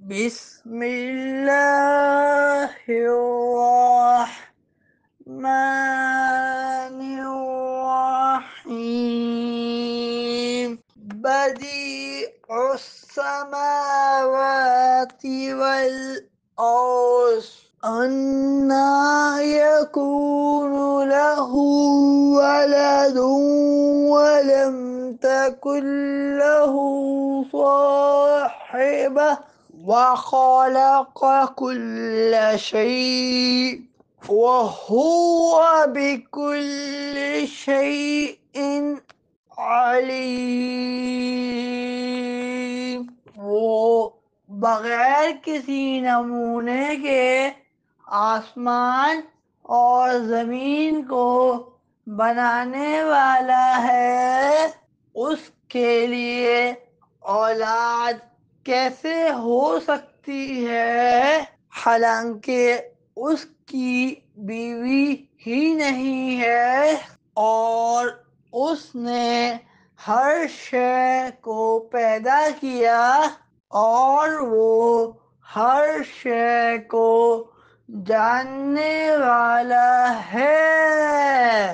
بسم الله الرحمن الرحيم. بديع السماوات والأرض أنى يكون له ولد ولم تكن له صاحبة وخلق كل شيء وهو بكل شيء علیم۔ وہ بغیر کسی نمونے کے آسمان اور زمین کو بنانے والا ہے، اس کے لیے اولاد کیسے ہو سکتی ہے حالانکہ اس کی بیوی ہی نہیں ہے، اور اس نے ہر شے کو پیدا کیا اور وہ ہر شے کو جاننے والا ہے۔